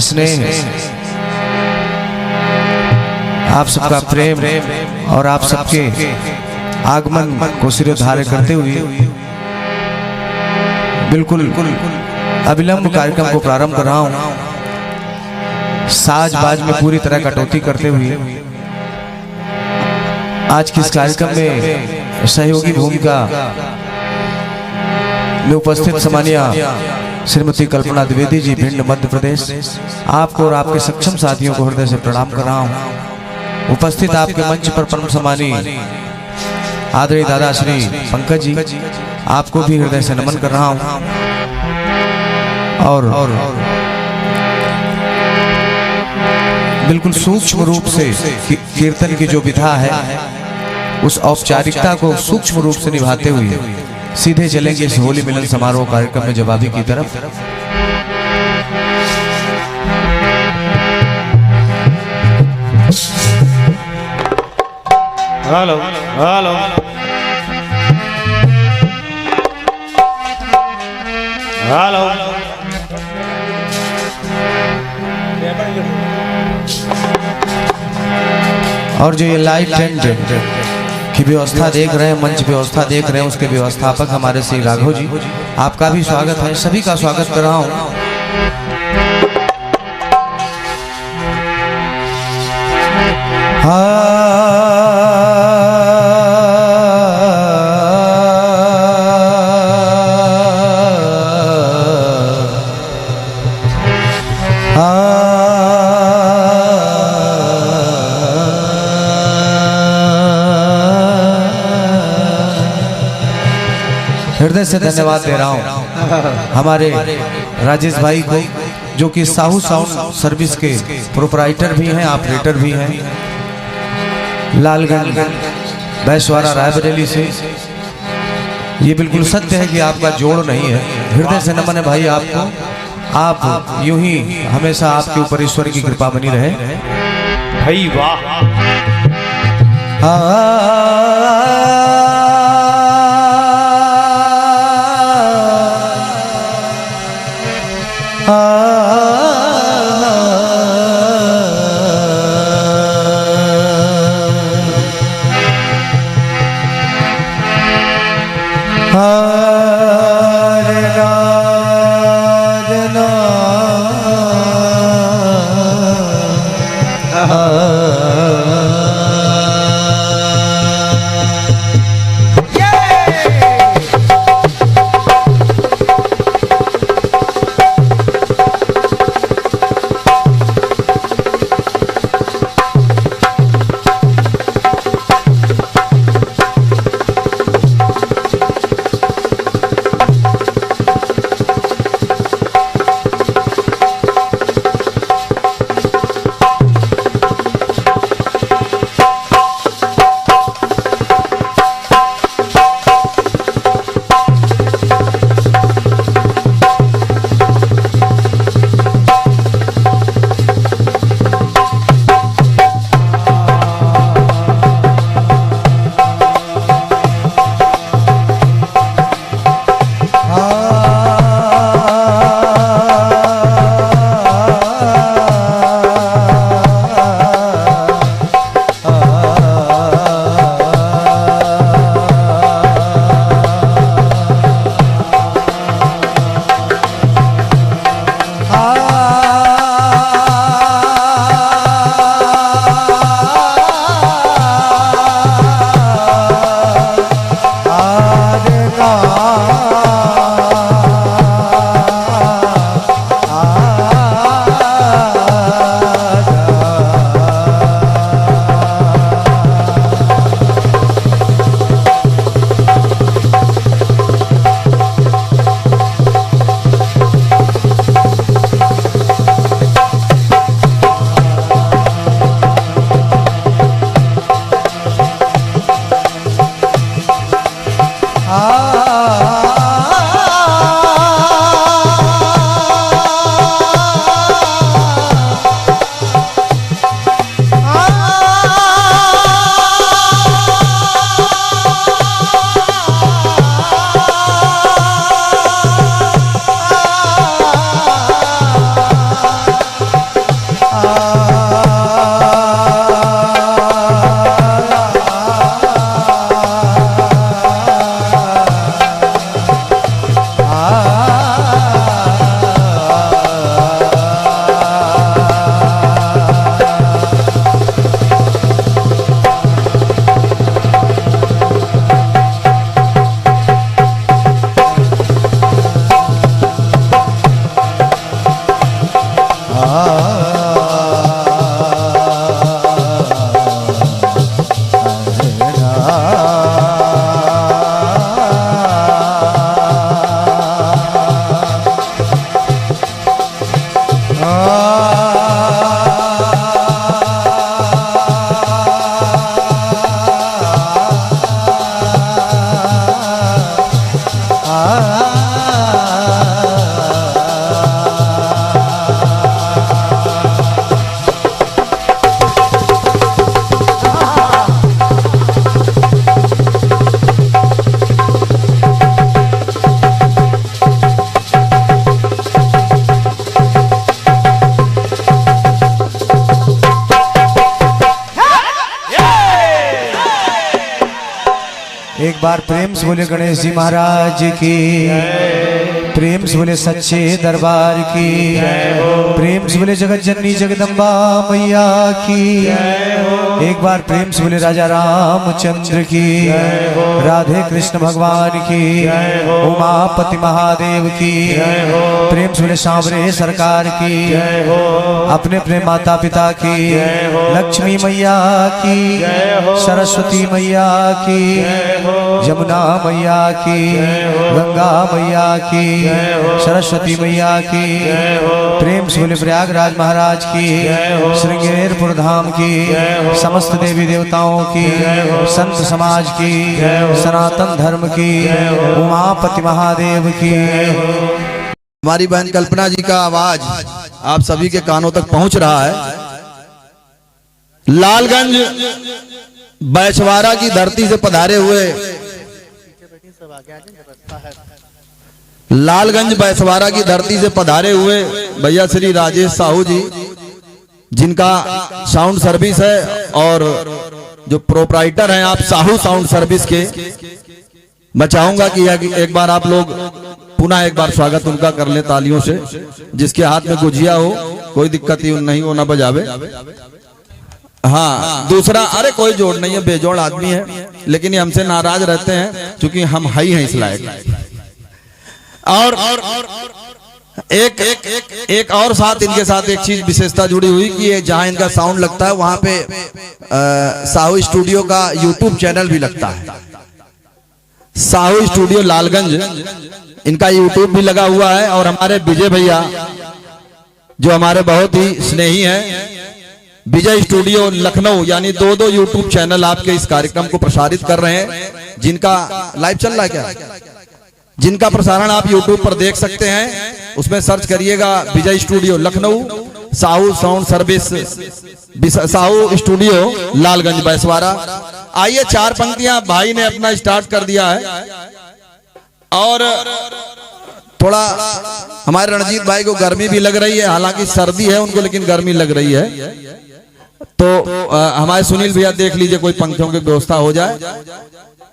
स्नेह, आप सबका प्रेम और आप सबके आगमन को सिरोधार्य करते हुए बिल्कुल अविलंब कार्यक्रम को प्रारंभ कर रहा हूं। साज बाज में पूरी तरह कटौती करते हुए आज के इस कार्यक्रम में सहयोगी भूमिका में उपस्थित सम्मानीय श्रीमती कल्पना द्विवेदी जी, भिंड मध्य प्रदेश, आपको और आपके सक्षम साथियों को हृदय से प्रणाम कर रहा हूं। उपस्थित आपके मंच पर परम सम्मानीय आदरणीय दादा श्री पंकज जी, आपको भी हृदय से नमन कर रहा हूं। और बिल्कुल सूक्ष्म रूप से कीर्तन की जो विधा है उस औपचारिकता को सूक्ष्म रूप से निभाते हुए सीधे चलेंगे इस होली मिलन समारोह कार्यक्रम में जवाबी की तरफ। हेलो हेलो हेलो और जो ये लाइव टेंट की व्यवस्था देख रहे हैं, मंच व्यवस्था देख रहे हैं, उसके व्यवस्थापक हमारे श्री राघव जी, आपका भी स्वागत है, सभी का स्वागत कर रहा हूं। हृदय से धन्यवाद दे रहा हूं हमारे राजेश भाई को, जो कि साहू साउंड सर्विस के प्रोपराइटर भी हैं, ऑपरेटर भी हैं, लालगंज बैसवाड़ा रायबरेली से। ये बिल्कुल सत्य है कि आपका जोड़ नहीं है। हृदय से नमन है भाई आपको, आप यूं ही हमेशा आपके ऊपर ईश्वर की कृपा बनी रहे भाई। वाह एक बार प्रेम से बोले गणेश जी महाराज की, प्रेम से बोले सच्चे दरबार की, प्रेम से बोले जगत जननी जगदम्बा मैया की, एक बार प्रेम से बोले राजा रामचंद्र की, राधे कृष्ण भगवान की, उमापति महादेव की, प्रेम से बोले सांवरे सरकार की, अपने अपने माता पिता की, लक्ष्मी मैया की, सरस्वती मैया की, यमुना मैया की, गंगा मैया की, सरस्वती मैया की, प्रेम से बोले प्रयागराज महाराज की, श्रृंगेरपुर धाम की, समस्त देवी देवताओं की, संत समाज की, सनातन धर्म की, उमापति महादेव की। हमारी बहन कल्पना जी का आवाज आप सभी के कानों तक पहुंच रहा है। लालगंज बैछवाड़ा की धरती से पधारे हुए, लालगंज बैछवाड़ा की धरती से पधारे हुए भैया श्री राजेश साहू जी, जिनका साउंड सर्विस है और जो प्रोप्राइटर हैं आप साहू साउंड सर्विस के, मैं चाहूंगा कि एक बार आप लोग पुनः एक बार स्वागत उनका कर लें तालियों से। जिसके हाथ में गुजिया हो कोई दिक्कत ही नहीं हो, ना बजावे। हाँ, दूसरा, अरे कोई जोड़ नहीं है, बेजोड़ आदमी है, लेकिन ये हमसे नाराज रहते हैं क्योंकि हम हाई हैं इस लायक। और एक और साथ इनके साथ एक चीज विशेषता जुड़ी हुई कि ये जहां इनका साउंड लगता है वहां पे साहू स्टूडियो का यूट्यूब चैनल भी लगता है। साहू स्टूडियो लालगंज, इनका यूट्यूब भी लगा हुआ है। और हमारे विजय भैया जो हमारे बहुत ही स्नेही हैं, विजय स्टूडियो लखनऊ, यानी दो यूट्यूब चैनल आपके इस कार्यक्रम को प्रसारित कर रहे हैं, जिनका लाइव चल रहा है क्या, जिनका प्रसारण आप यूट्यूब पर देख सकते हैं। उसमें सर्च करिएगा Vijay studio Lucknow, Sahu sound service, Sahu studio Lalganj Bachhwara. आइए, चार पंक्तियां भाई ने अपना स्टार्ट कर दिया है। और थोड़ा हमारे रणजीत भाई को गर्मी भी लग रही है, हालांकि सर्दी है उनको, लेकिन गर्मी लग रही है। तो हमारे सुनील भैया देख लीजिए कोई पंक्तियों की व्यवस्था हो जाए।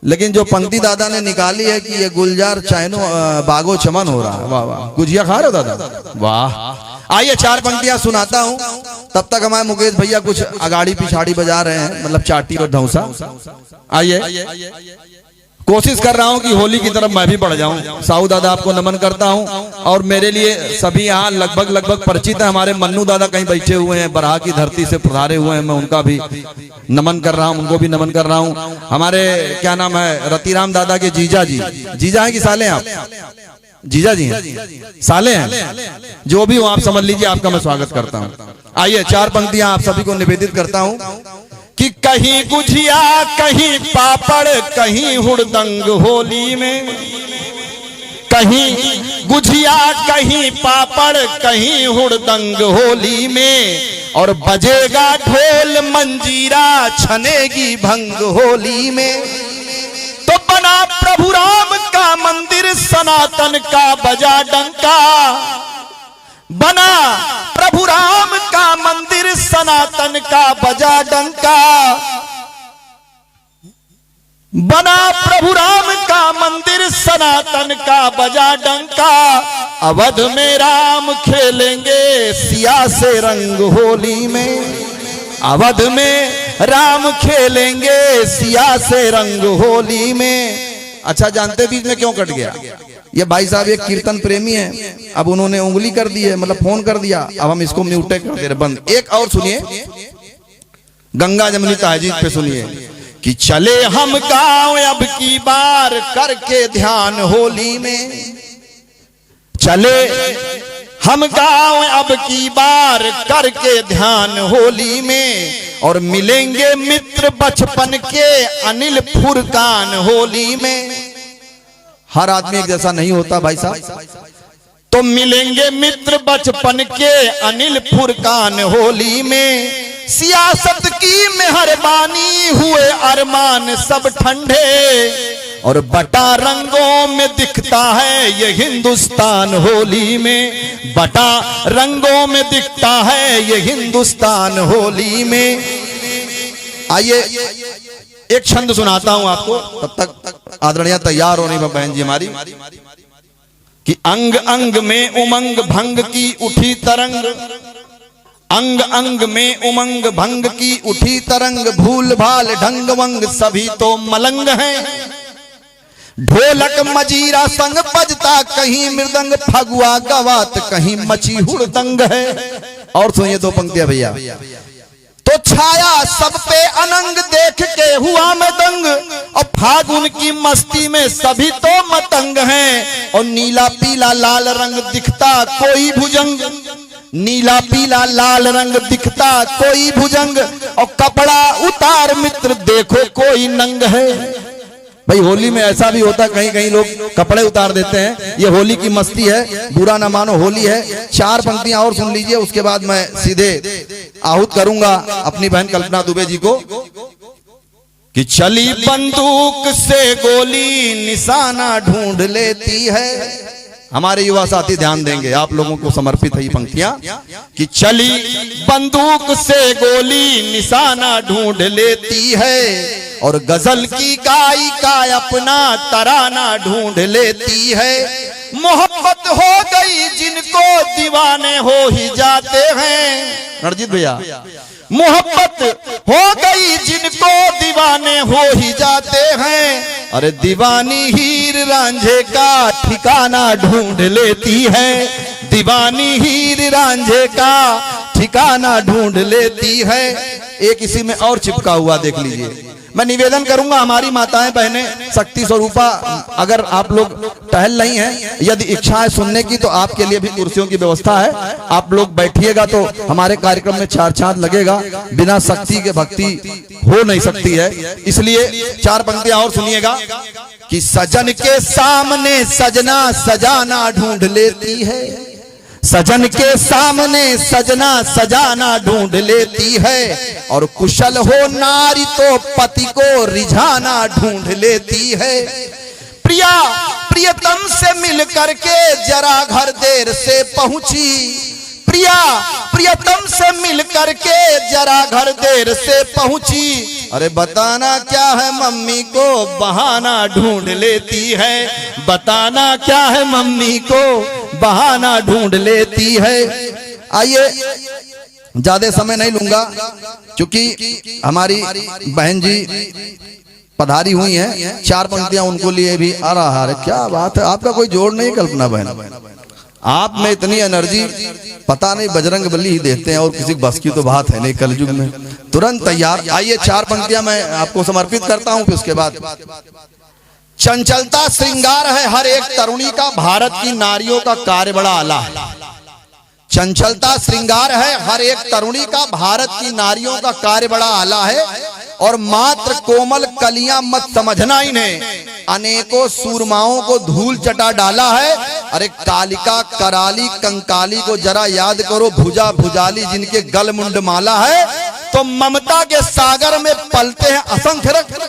लेकिन जो पंक्ति दादा ने निकाली है कि ये गुलजार चाइनो बागो चमन हो रहा है, वाह वाह। गुजिया खा रहे हो दादा, वाह। आइए, चार पंक्तियां सुनाता हूं, तब तक हमारे मुकेश भैया कुछ अगाड़ी पिछाड़ी बजा रहे हैं, मतलब चाटी और धौसा। आइए, कोशिश कर रहा हूं कि होली की तरफ मैं भी बढ़ जाऊं। साहू दादा आपको नमन करता हूं। और मेरे लिए सभी यहाँ लगभग परिचित है। हमारे मन्नू दादा कहीं बैठे हुए हैं, बराह की धरती से पधारे हुए हैं, मैं उनका भी नमन कर रहा हूं, उनको भी नमन कर रहा हूं। हमारे क्या नाम है, रतिराम दादा के जीजा जी, जीजा है कि साले हैं आप? जीजा जी हैं, साले हैं, जो भी हो आप समझ लीजिए, आपका मैं स्वागत करता हूं। आइए, चार पंक्तियां आप सभी को निवेदित करता हूं कि कहीं गुझिया, कहीं पापड़, कहीं हुड़दंग होली में, कहीं गुझिया, कहीं पापड़, कहीं हुड़दंग होली में, और बजेगा ढोल मंजीरा, छनेगी भंग होली में। तो बना प्रभु राम का मंदिर, सनातन का बजा डंका, बना प्रभु राम का मंदिर, सनातन का बजा डंका, बना प्रभु राम का मंदिर, सनातन का बजा डंका। अवध में राम खेलेंगे सिया से रंग होली में, अवध में राम खेलेंगे सिया से रंग होली में। अच्छा, जानते बीच में क्यों कट गया? ये भाई साहब एक कीर्तन प्रेमी है, अब उन्होंने उंगली कर दी है, मतलब फोन कर दिया, अब हम इसको म्यूटे कर दे रहे, बंद। एक और सुनिए, गंगा जमुनी तहजीब पे सुनिए कि चले हम गांव अब की बार करके ध्यान होली में, चले हम गांव अब की बार करके ध्यान होली में, और मिलेंगे मित्र बचपन के अनिल फुरकान होली में। हर आदमी एक जैसा नहीं होता भाई साहब, तो मिलेंगे मित्र बचपन के अनिल फुरकान होली में। सियासत की मेहरबानी हुए अरमान सब ठंडे, और बटा रंगों में दिखता है ये हिंदुस्तान होली में, बटा रंगों में दिखता है ये हिंदुस्तान होली में। आइए, एक छंद सुनाता हूं आपको, तब तक आदरणीय तैयार होने में बहन जी हमारी। कि अंग अंग में उमंग भंग की उठी तरंग, अंग अंग में उमंग भंग की उठी तरंग, भूल भाल ढंग वंग सभी तो मलंग हैं। ढोलक मजीरा संग बजता, कहीं मृदंग फगुआ गवात, कहीं मची हुड़दंग है। और सुनिए दो पंक्तियां भैया। तो छाया सब पे अनंग, देख के हुआ मैं दंग, और फागुन की मस्ती में सभी तो मतंग हैं। और नीला पीला लाल रंग दिखता कोई भुजंग, नीला पीला लाल रंग दिखता कोई भुजंग, और कपड़ा उतार मित्र देखो कोई नंग है। भाई होली में ऐसा भी होता, कहीं कहीं लोग कपड़े उतार देते हैं, ये होली की मस्ती है, बुरा ना मानो होली है। चार पंक्तियां और सुन लीजिए, उसके बाद मैं सीधे आहूत करूंगा अपनी बहन कल्पना दुबे जी को। कि चली बंदूक से गोली निशाना ढूंढ लेती है। हमारे युवा साथी ध्यान देंगे, आप लोगों को समर्पित है ये पंक्तियां। कि चली बंदूक से गोली निशाना ढूंढ लेती है, और गजल की गायिका अपना तराना ढूंढ लेती है। मोहब्बत हो गई जिनको दीवाने हो ही जाते हैं। रणजीत भैया, मोहब्बत हो गई जिनको दीवाने हो ही जाते हैं। अरे दीवानी हीर रांझे का ठिकाना ढूंढ लेती है, दीवानी हीर रांझे का ठिकाना ढूंढ लेती है। एक इसी में और चिपका हुआ देख लीजिए। मैं निवेदन करूंगा हमारी माताएं बहनें शक्ति स्वरूपा, अगर आप लोग टहल रही हैं, यदि इच्छा है सुनने की, तो आपके लिए भी कुर्सियों की व्यवस्था है। आप लोग बैठिएगा तो हमारे कार्यक्रम में चार चांद लगेगा। बिना शक्ति के भक्ति हो नहीं सकती है, इसलिए चार पंक्तियां और सुनिएगा। कि सजन के सामने सजना सजाना ढूंढ लेती है, सजन के सामने सजना सजाना ढूंढ लेती है। और कुशल हो नारी तो पति को रिझाना ढूंढ लेती है। प्रिया प्रियतम से मिल करके जरा घर देर से पहुंची, प्रिया प्रियतम से मिल करके जरा घर देर से पहुंची। अरे बताना क्या है मम्मी को बहाना ढूंढ लेती है, बताना क्या है मम्मी को बहाना ढूंढ लेती है। आइए ज्यादा समय नहीं लूंगा, क्योंकि हमारी बहन जी पधारी हुई हैं। चार पंक्तियां उनको लिए भी आ रहा है। क्या बात है, आपका कोई जोड़ नहीं कल्पना बहन, आप में इतनी एनर्जी, पता नहीं बजरंग बली ही देते हैं और किसी बस की तो बात है नहीं कलयुग में। तुरंत तैयार। आइए चार पंक्तियां मैं आपको समर्पित करता हूं, फिर उसके बाद। चंचलता श्रृंगार है हर एक तरुणी का, भारत की नारियों का कार्य बड़ा आला है। चंचलता श्रृंगार है हर एक तरुणी का, भारत की नारियों का कार्य बड़ा आला है। और मात्र कोमल कलियां मत समझना इन्हें, अनेकों सूरमाओं को धूल चटा डाला है। अरे कालिका कराली कंकाली को जरा याद करो, भुजा भुजाली जिनके गल मुंड माला है। तो ममता के सागर में पलते हैं असंख्य रत्न,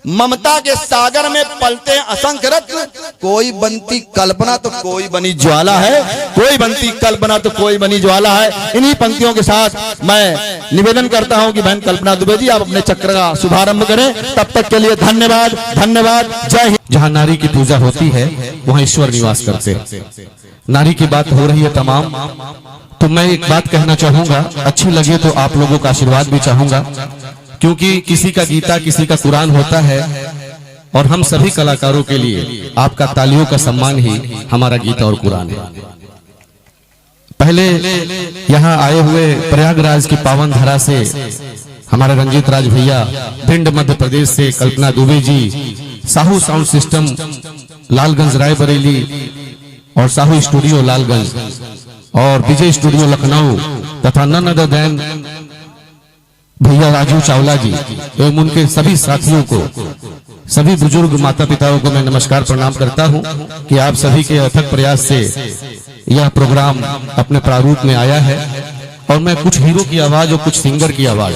ममता के सागर में पलते हैं असंख्य रत्न। कोई बनती कल्पना तो कोई बनी ज्वाला है, कोई बनती कल्पना तो कोई बनी ज्वाला है। इन्हीं पंक्तियों के साथ मैं निवेदन करता हूं कि बहन कल्पना दुबे जी आप अपने चक्र का शुभारंभ करें। तब तक के लिए धन्यवाद, धन्यवाद, जय हिंद। जहाँ नारी की पूजा होती है वहाँ ईश्वर निवास करते हैं। नारी की बात हो रही है तमाम, तो मैं एक बात कहना चाहूंगा, अच्छी लगे तो आप लोगों का आशीर्वाद भी चाहूंगा, क्योंकि किसी का गीता किसी का कुरान होता है, और हम सभी कलाकारों के लिए आपका तालियों का सम्मान ही हमारा गीता और कुरान है। पहले यहाँ आए हुए प्रयागराज की पावन धरा से हमारे रंजीत राज भैया, भिंड मध्य प्रदेश से कल्पना दुबे जी, साहू साउंड सिस्टम लालगंज रायबरेली और साहू स्टूडियो लालगंज और विजय स्टूडियो लखनऊ तथा नन अदर देन भैया राजू चावला जी एवं उनके सभी साथियों को, सभी बुजुर्ग माता पिताओं को मैं नमस्कार प्रणाम करता हूं कि आप सभी के अथक प्रयास से यह प्रोग्राम अपने प्रारूप में आया है। और मैं कुछ हीरो की आवाज और कुछ सिंगर की आवाज,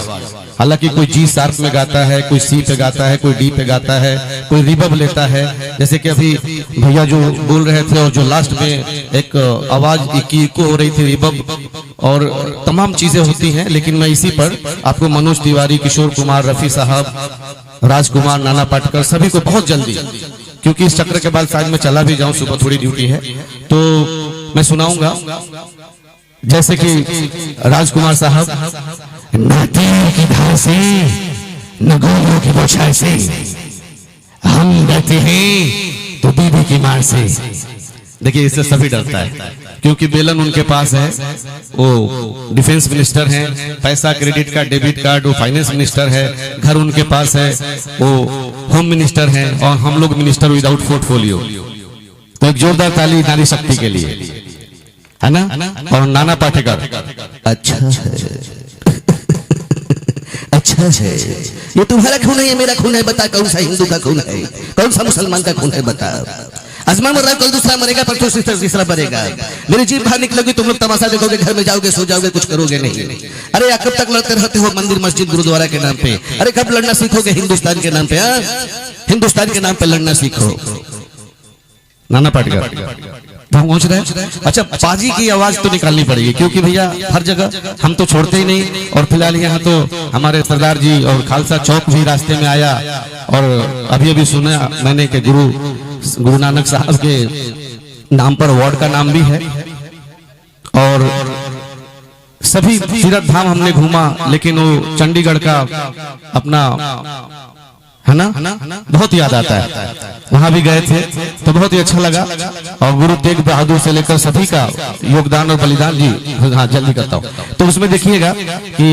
हालांकि कोई जी शार्प में गाता है, कोई सी पे गाता है, कोई डी पे गाता है, कोई रिबब लेता है, जैसे कि अभी भैया जो बोल रहे थे और जो लास्ट में एक आवाज इको हो रही थी रिबब, और तमाम चीजें होती हैं। लेकिन मैं इसी पर आपको मनोज तिवारी, किशोर कुमार, रफी साहब राजकुमार, नाना पाटेकर, सभी को बहुत जल्दी, क्योंकि इस चक्र के बाद शायद मैं चला भी जाऊं, सुबह थोड़ी ड्यूटी है, तो मैं सुनाऊंगा। जैसे कि राजकुमार साहब, न तीर की धार से न गोलियों की बौछार से हम डरते हैं तो दीदी की मार से। देखिए इससे सभी डरता है, क्योंकि बेलन उनके पास है, वो डिफेंस मिनिस्टर हैं, पैसा क्रेडिट कार्ड डेबिट कार्ड वो फाइनेंस मिनिस्टर है, घर उनके पास है, वो होम मिनिस्टर हैं, और हम लोग मिनिस्टर विदाउट पोर्टफोलियो। तो एक जोरदार ताली नारी शक्ति के लिए, है ना। और नाना पाटेकर, अच्छा है अच्छा है, ये तुम्हारा खून है, ये मेरा खून है, बता कौन सा हिंदू का खून है, कौन सा मुसलमान का खून है, बता। आजमा मर रहा, कल दूसरा मरेगा, परसों तीसरा मरेगा। मेरी जीभ बाहर निकलोगी, तुम लोग तमाशा देखोगे, घर में जाओगे, सो जाओगे, कुछ करोगे नहीं। अरे कब तक लड़ते रहते हो मंदिर मस्जिद गुरुद्वारा के नाम पे? अरे कब लड़ना सीखोगे हिंदुस्तान के नाम पे? हिंदुस्तान के नाम पे लड़ना सीखो। नाना पाटेकर पहुंच रहे। अच्छा, पाजी की आवाज तो निकालनी पड़ेगी, क्योंकि भैया हर जगह हम तो छोड़ते ही नहीं, और फिलहाल यहाँ तो हमारे सरदार जी और खालसा चौक भी रास्ते में आया, और अभी अभी सुना मैंने कि गुरु नानक साहब के नाम पर वार्ड का नाम भी है, और सभी तीर्थ धाम हमने घूमा, लेकिन वो चंडीगढ़ का अपना है ना, बहुत याद आता है। वहां भी गए थे तो बहुत ही अच्छा लगा, और गुरु तेग बहादुर से लेकर सभी का योगदान और बलिदान जी। हाँ जल्दी करता हूँ। तो उसमें देखिएगा कि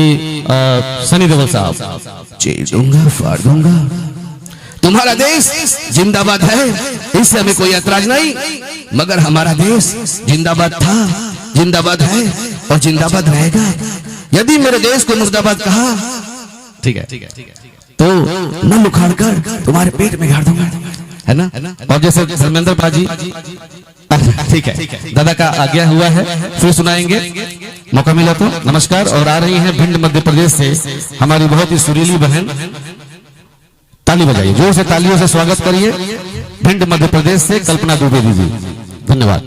सनी देओल साहब, चीर दूंगा, फाड़ दूंगा, तुम्हारा देश जिंदाबाद है, इससे हमें कोई ऐतराज नहीं, मगर हमारा देश जिंदाबाद था, जिंदाबाद है और जिंदाबाद रहेगा। यदि मेरे देश को मुर्दाबाद कहा, ठीक है, तो न उखाड़ कर तुम्हारे पेट में गाड़ दूंगा, है ना। और जैसे धर्मेंद्र पाजी, ठीक है, दादा का आज्ञा हुआ है, फिर सुनाएंगे मौका मिला तो। नमस्कार। और आ रही हैं भिंड मध्य प्रदेश से हमारी बहुत ही सुरीली बहन, ताली बजाइए, जोर से तालियों से स्वागत करिए। भिंड मध्य प्रदेश से कल्पना दुबे जी, धन्यवाद।